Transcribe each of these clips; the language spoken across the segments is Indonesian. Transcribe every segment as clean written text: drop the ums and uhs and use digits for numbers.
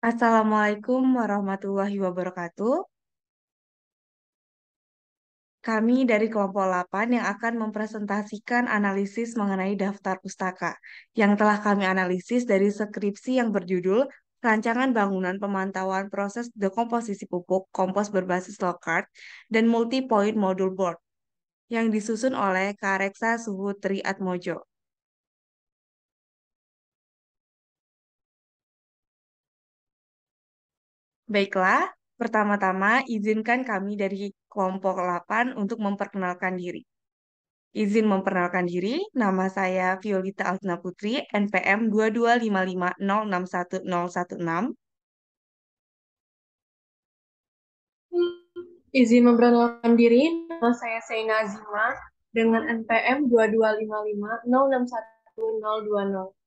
Assalamualaikum warahmatullahi wabarakatuh. Kami dari kelompok 8 yang akan mempresentasikan analisis mengenai daftar pustaka yang telah kami analisis dari skripsi yang berjudul Rancangan Bangunan Pemantauan Proses Dekomposisi Pupuk Kompos Berbasis Lokart dan Multi-Point Module Board yang disusun oleh Kareksa Suhu Tri Atmojo. Baiklah, pertama-tama izinkan kami dari kelompok 8 untuk memperkenalkan diri. Izin memperkenalkan diri, nama saya Violita Altina Putri, NPM 2255061016. Izin memperkenalkan diri, nama saya Seina Azima dengan NPM 2255061020.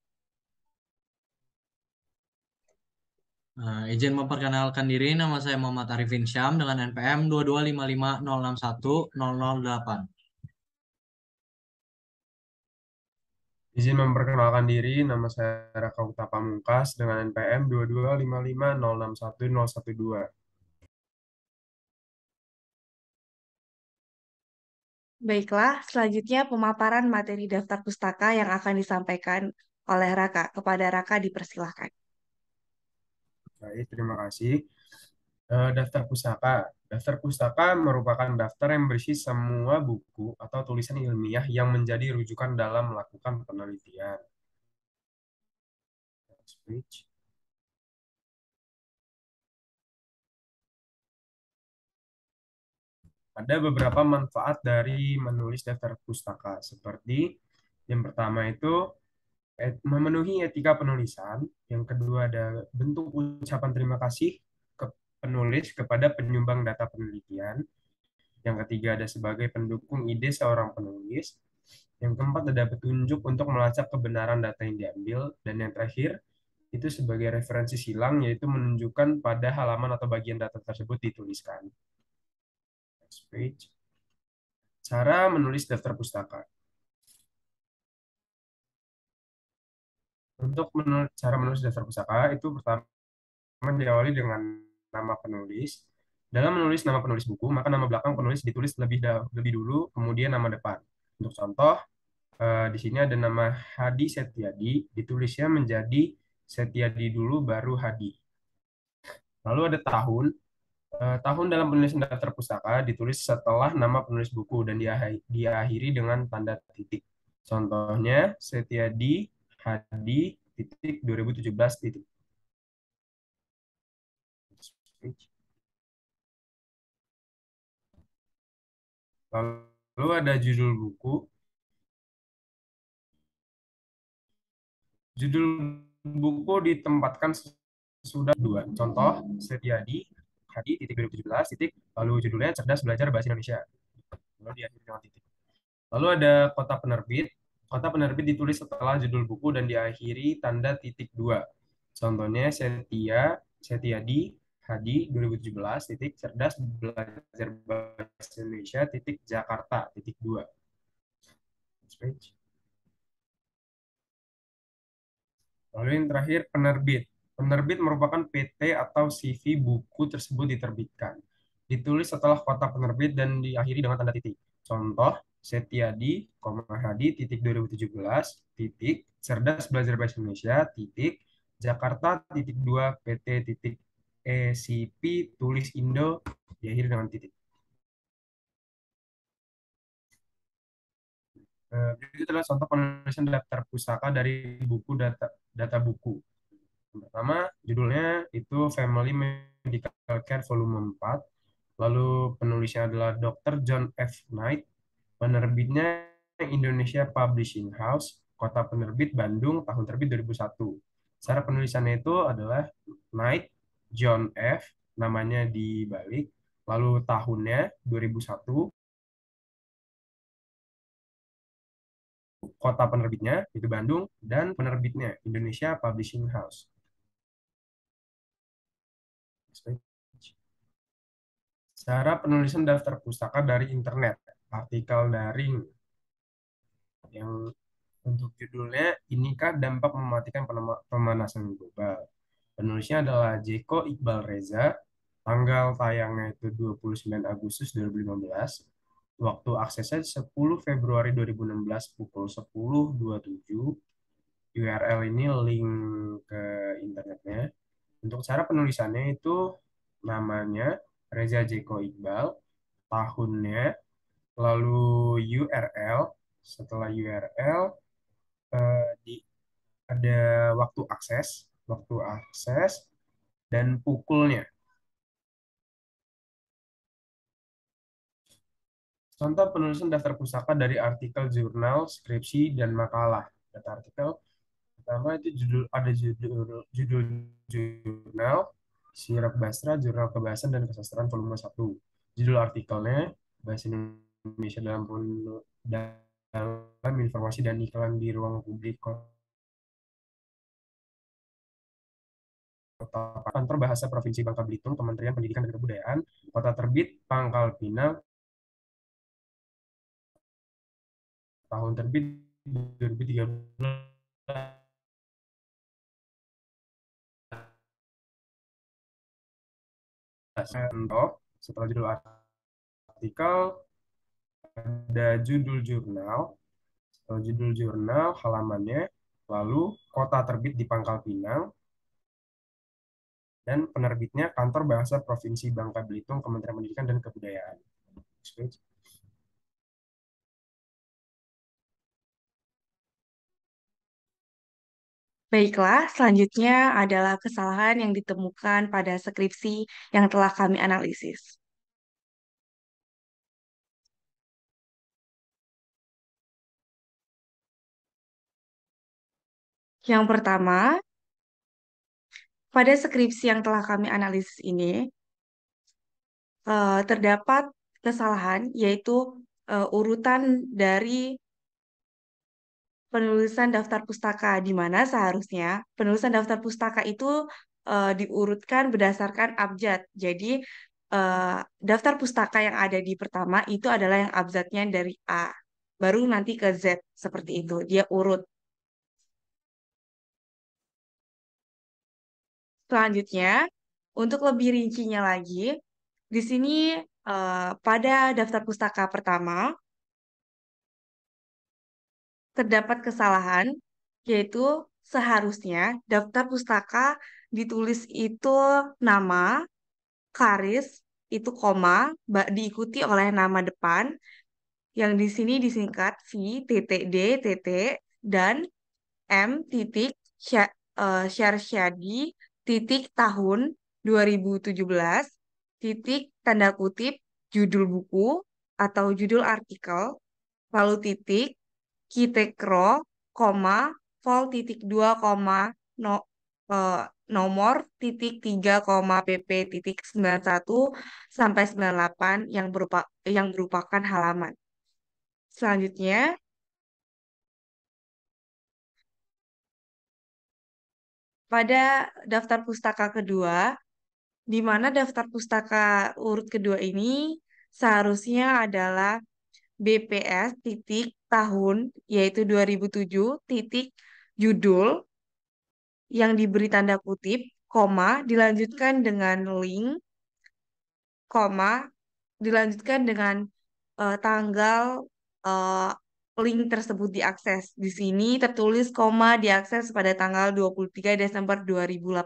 Izin memperkenalkan diri, nama saya Muhammad Arifin Syam dengan NPM 2255061008. Izin memperkenalkan diri, nama saya Raka Uta Pamungkas dengan NPM 2255061012. Baiklah, selanjutnya pemaparan materi daftar pustaka yang akan disampaikan oleh Raka. Kepada Raka dipersilahkan. Baik, terima kasih. Daftar pustaka. Daftar pustaka merupakan daftar yang berisi semua buku atau tulisan ilmiah yang menjadi rujukan dalam melakukan penelitian. Next page. Ada beberapa manfaat dari menulis daftar pustaka, seperti yang pertama itu memenuhi etika penulisan, yang kedua ada bentuk ucapan terima kasih ke penulis kepada penyumbang data penelitian, yang ketiga ada sebagai pendukung ide seorang penulis, yang keempat ada petunjuk untuk melacak kebenaran data yang diambil, dan yang terakhir itu sebagai referensi silang, yaitu menunjukkan pada halaman atau bagian data tersebut dituliskan. Next page. Cara menulis daftar pustaka. Untuk cara menulis daftar pustaka itu pertama diawali dengan nama penulis. Dalam menulis nama penulis buku, maka nama belakang penulis ditulis lebih dulu, kemudian nama depan. Untuk contoh, di sini ada nama Hadi Setiadi, ditulisnya menjadi Setiadi dulu baru Hadi. Lalu ada tahun. Tahun dalam penulisan daftar pustaka ditulis setelah nama penulis buku dan diakhiri dengan tanda titik. Contohnya Setiadi Hadi titik 2017 titik. Lalu ada judul buku. Judul buku ditempatkan sudah dua. Contoh, Setiadi, Hadi, titik 2017, titik, lalu judulnya Cerdas Belajar Bahasa Indonesia. Lalu diakhiri dengan titik. Lalu ada kota penerbit. Kota penerbit ditulis setelah judul buku dan diakhiri tanda titik dua. Contohnya Setiadi, Hadi 2017, titik, Cerdas Belajar Bahasa Indonesia, titik, Jakarta, titik dua. Lalu yang terakhir, penerbit. Penerbit merupakan PT atau CV buku tersebut diterbitkan. Ditulis setelah kota penerbit dan diakhiri dengan tanda titik. Contoh, Setiadi, Hadi, titik 2017, titik, Cerdas Belajar Bahasa Indonesia, titik, Jakarta, titik 2, PT, titik, ECP, tulis Indo, diakhiri dengan titik. Itu adalah contoh penulisan daftar pustaka dari buku data buku. Yang pertama, judulnya itu Family Medical Care Volume 4. Lalu penulisnya adalah Dr. John F. Knight. Penerbitnya Indonesia Publishing House. Kota penerbit Bandung, tahun terbit 2001. Cara penulisannya itu adalah Knight, John F. Namanya dibalik. Lalu tahunnya 2001. Kota penerbitnya itu Bandung. Dan penerbitnya Indonesia Publishing House. Cara penulisan daftar pustaka dari internet, artikel daring, yang untuk judulnya, inikah dampak mematikan pemanasan global. Penulisnya adalah Jeko Iqbal Reza. Tanggal tayangnya itu 29 Agustus 2015. Waktu aksesnya 10 Februari 2016 pukul 10.27. URL ini link ke internetnya. Untuk cara penulisannya itu namanya Reza Jeko Iqbal, tahunnya, lalu URL. Setelah URL di ada waktu akses dan pukulnya. Contoh penulisan daftar pustaka dari artikel jurnal, skripsi, dan makalah. Data artikel pertama itu judul jurnal, Sirap Basra, Jurnal Kebahasan dan Kesastraan volume 1. Judul artikelnya Bahasa Indonesia dalam informasi dan iklan di ruang publik Kantor Bahasa Provinsi Bangka Belitung, Kementerian Pendidikan dan Kebudayaan, Kota Terbit, Pangkal Pinang, tahun terbit 2013. Contoh, setelah judul artikel ada judul jurnal halamannya, lalu kota terbit di Pangkal Pinang, dan penerbitnya Kantor Bahasa Provinsi Bangka Belitung, Kementerian Pendidikan dan Kebudayaan. Baiklah, selanjutnya adalah kesalahan yang ditemukan pada skripsi yang telah kami analisis. Yang pertama, pada skripsi yang telah kami analisis ini, terdapat kesalahan, yaitu urutan dari penulisan daftar pustaka, di mana seharusnya penulisan daftar pustaka itu diurutkan berdasarkan abjad. Jadi, eh, daftar pustaka yang ada di pertama itu adalah yang abjadnya dari A, baru nanti ke Z, seperti itu. Dia urut. Selanjutnya, untuk lebih rincinya lagi, di sini pada daftar pustaka pertama terdapat kesalahan, yaitu seharusnya daftar pustaka ditulis itu nama, garis, itu koma, diikuti oleh nama depan, yang di sini disingkat V, titik D, titik, dan M, titik, Syarsyadi, titik, tahun 2017, titik, tanda kutip, judul buku atau judul artikel, lalu titik, Kitekro, koma, vol titik 2, koma, no, eh, nomor titik 3, koma, pp titik 91 sampai 98 yang merupakan halaman. Selanjutnya, pada daftar pustaka kedua, di mana daftar pustaka urut kedua ini seharusnya adalah BPS titik tahun, yaitu 2007 titik judul yang diberi tanda kutip, koma, dilanjutkan dengan link, koma, dilanjutkan dengan tanggal eh, link tersebut diakses. Di sini tertulis koma diakses pada tanggal 23 Desember 2018.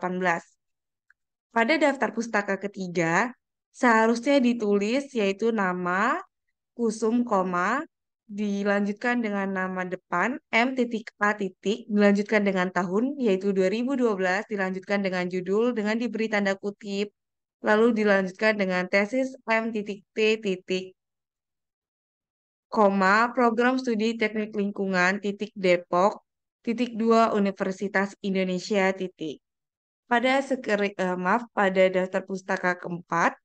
Pada daftar pustaka ketiga, seharusnya ditulis yaitu nama, kusum, koma, dilanjutkan dengan nama depan, M titik A titik, dilanjutkan dengan tahun, yaitu 2012, dilanjutkan dengan judul, dengan diberi tanda kutip, lalu dilanjutkan dengan tesis M titik T titik, koma, program studi teknik lingkungan, titik Depok, titik 2 Universitas Indonesia, titik. Pada daftar pustaka keempat,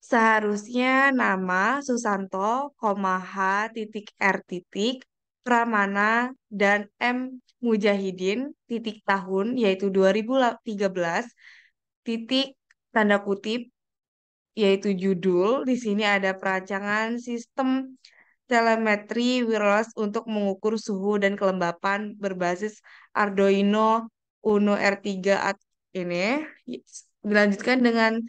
seharusnya nama Susanto, H, titik R, titik, Pramana, dan M. Mujahidin, titik tahun, yaitu 2013, titik, tanda kutip, yaitu judul. Di sini ada perancangan sistem telemetri wireless untuk mengukur suhu dan kelembapan berbasis Arduino Uno R3 ini dilanjutkan dengan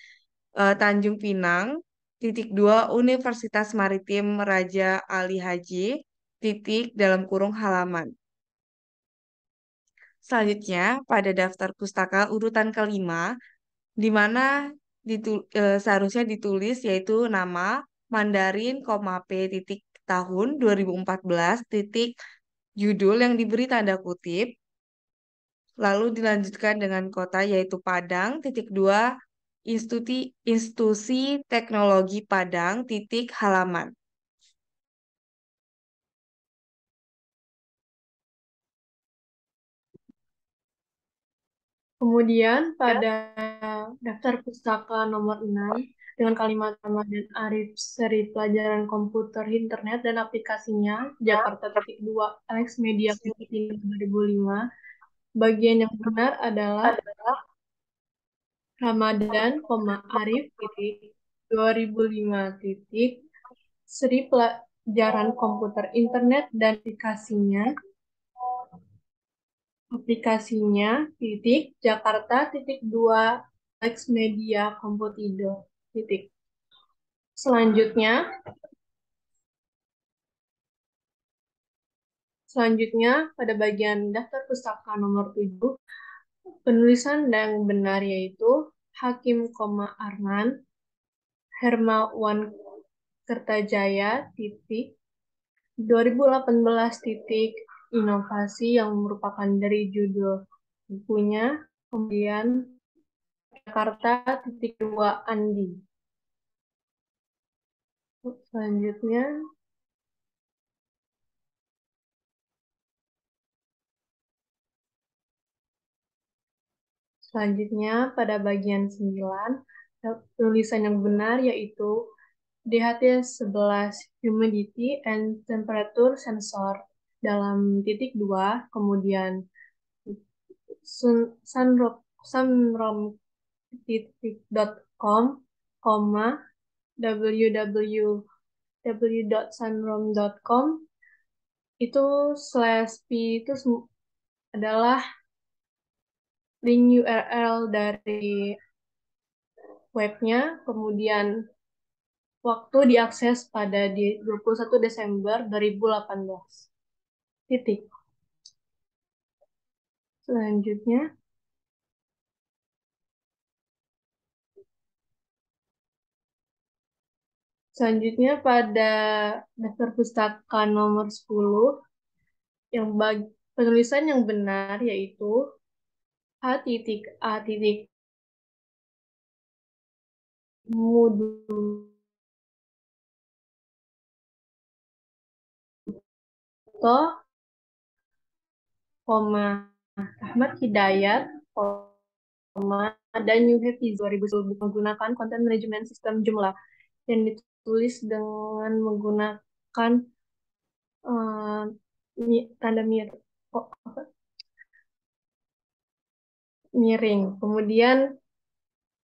Tanjung Pinang, titik 2 Universitas Maritim Raja Ali Haji, titik dalam kurung halaman. Selanjutnya, pada daftar pustaka urutan kelima, di mana seharusnya ditulis yaitu nama Mandarin, P titik tahun 2014 titik judul yang diberi tanda kutip, lalu dilanjutkan dengan kota yaitu Padang, titik 2 institusi teknologi Padang, titik halaman. Kemudian pada daftar pustaka nomor 6 dengan kalimat nama dan Arif seri pelajaran komputer internet dan aplikasinya Jakarta titik 2 Alex Media Computing 2005, bagian yang benar adalah Ramadan, Arif titik 2005 titik seri pelajaran komputer internet dan aplikasinya titik Jakarta titik 2 Alex Media Komputido titik. Selanjutnya pada bagian daftar pustaka nomor 7 penulisan yang benar yaitu Hakim, Arman Hermawan Kertajaya titik 2018 titik inovasi yang merupakan dari judul bukunya. Kemudian Jakarta titik 2 Andi. Selanjutnya pada bagian 9 tulisan yang benar yaitu DHT 11 humidity and temperature sensor dalam titik 2, kemudian sunrom.com, www.sunrom.com itu /p itu adalah link URL dari webnya, kemudian waktu diakses pada 21 Desember 2018. Titik. Selanjutnya pada daftar pustaka nomor 10 yang penulisan yang benar yaitu H.A. Muduto, Ahmad Hidayat, dan New Happy 2010 menggunakan konten manajemen sistem jumlah yang ditulis dengan menggunakan tanda miring. Kemudian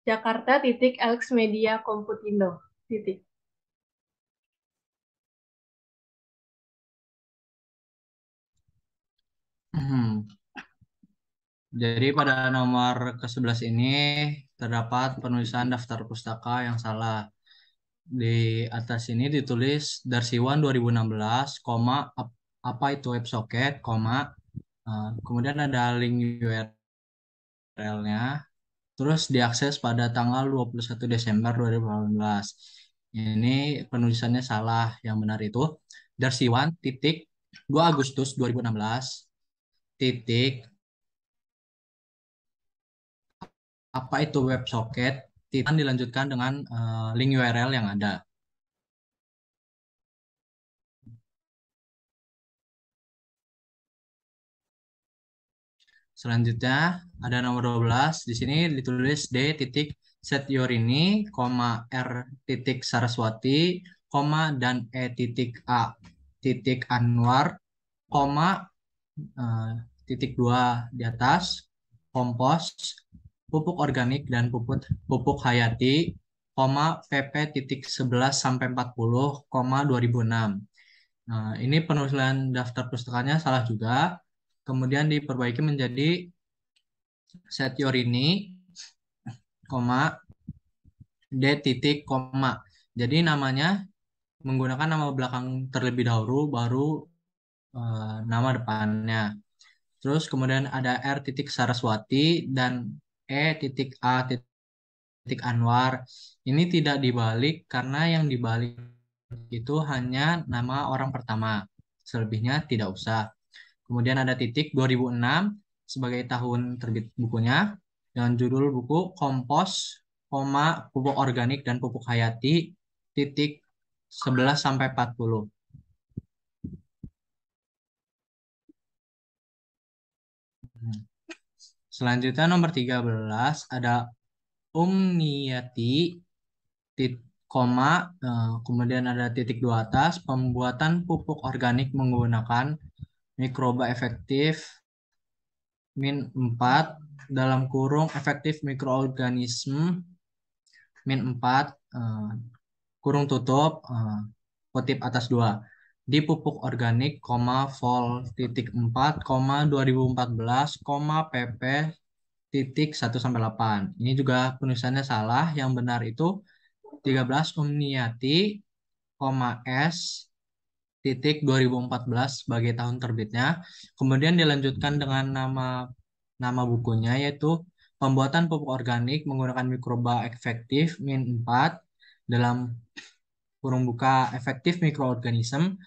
Jakarta titik Alex Media Komputindo titik. Jadi pada nomor ke-11 ini terdapat penulisan daftar pustaka yang salah. Di atas ini ditulis Darsiwan 2016, apa itu WebSocket, kemudian ada link URL-nya, terus diakses pada tanggal 21 Desember 2018. Ini penulisannya salah. Yang benar itu Darsiwan titik 2 Agustus 2016 titik apa itu WebSocket, titik dilanjutkan dengan link URL yang ada. Selanjutnya ada nomor 12, di sini ditulis D titik Setiorini, R titik Saraswati, dan E titik A titik Anwar, titik 2 di atas, kompos, pupuk organik dan pupuk hayati, PP titik 11 sampai 40, 2006. Nah, ini penulisan daftar pustakanya salah juga. Kemudian diperbaiki menjadi set your ini, koma, D titik, koma. Jadi namanya menggunakan nama belakang terlebih dahulu, baru nama depannya. Terus kemudian ada R titik Saraswati dan E titik A titik Anwar. Ini tidak dibalik karena yang dibalik itu hanya nama orang pertama. Selebihnya tidak usah. Kemudian ada titik 2006 sebagai tahun terbit bukunya dengan judul buku Kompos, Pupuk Organik dan Pupuk Hayati titik 11 sampai 40. Selanjutnya nomor 13 ada Umniyati kemudian ada titik dua atas pembuatan pupuk organik menggunakan mikroba efektif min 4 dalam kurung efektif mikroorganisme min 4 kurung tutup kutip atas 2 di pupuk organik, vol titik 4, 2014, pp titik 1 sampai 8. Ini juga penulisannya salah. Yang benar itu 13 Umniyati, S titik 2014 sebagai tahun terbitnya. Kemudian dilanjutkan dengan nama bukunya yaitu Pembuatan Pupuk Organik Menggunakan Mikroba Efektif min 4 dalam kurung buka efektif mikroorganisme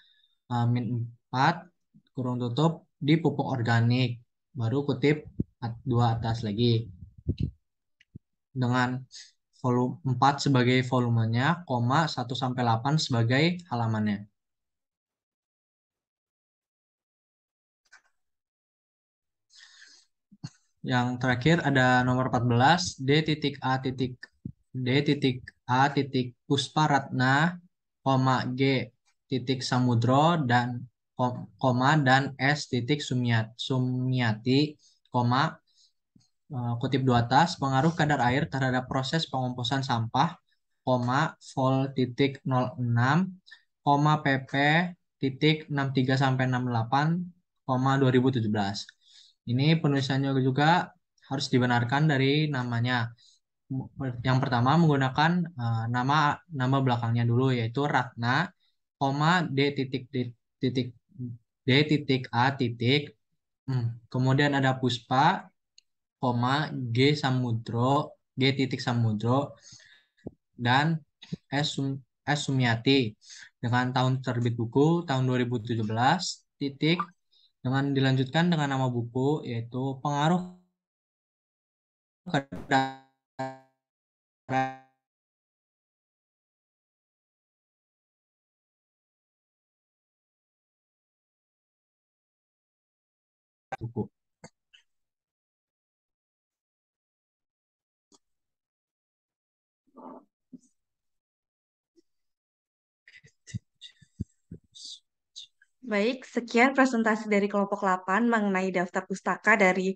min 4 kurung tutup di pupuk organik. Baru kutip 2 atas lagi. Dengan volume 4 sebagai volumenya, 1 sampai 8 sebagai halamannya. Yang terakhir ada nomor 14 D.A. Pusparatna, G titik Samudro dan dan S titik Sumiati, kutip dua atas pengaruh kadar air terhadap proses pengomposan sampah, vol titik 06, pp titik 63 sampai 68, 2017. Ini penulisannya juga harus dibenarkan dari namanya. Yang pertama menggunakan nama belakangnya dulu yaitu Ratna, D titik titik D titik A titik. Kemudian ada Puspa, G Samudro, G titik Samudro dan S Sumiati dengan tahun terbit buku tahun 2017 titik dengan dilanjutkan dengan nama buku yaitu Pengaruh Kadar buku. Baik, sekian presentasi dari kelompok 8 mengenai daftar pustaka dari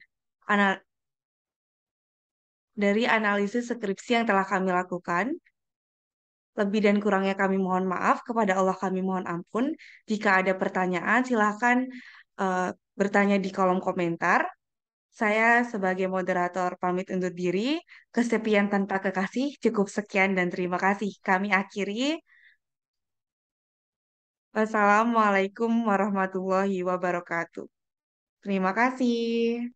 analisis skripsi yang telah kami lakukan. Lebih dan kurangnya kami mohon maaf, kepada Allah kami mohon ampun. Jika ada pertanyaan, silakan eh, bertanya di kolom komentar. Saya sebagai moderator pamit undur diri. Kesepian tanpa kekasih, cukup sekian dan terima kasih. Kami akhiri. Wassalamualaikum warahmatullahi wabarakatuh. Terima kasih.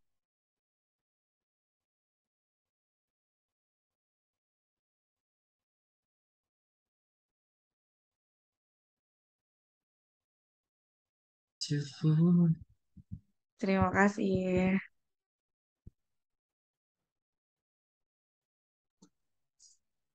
Terima kasih.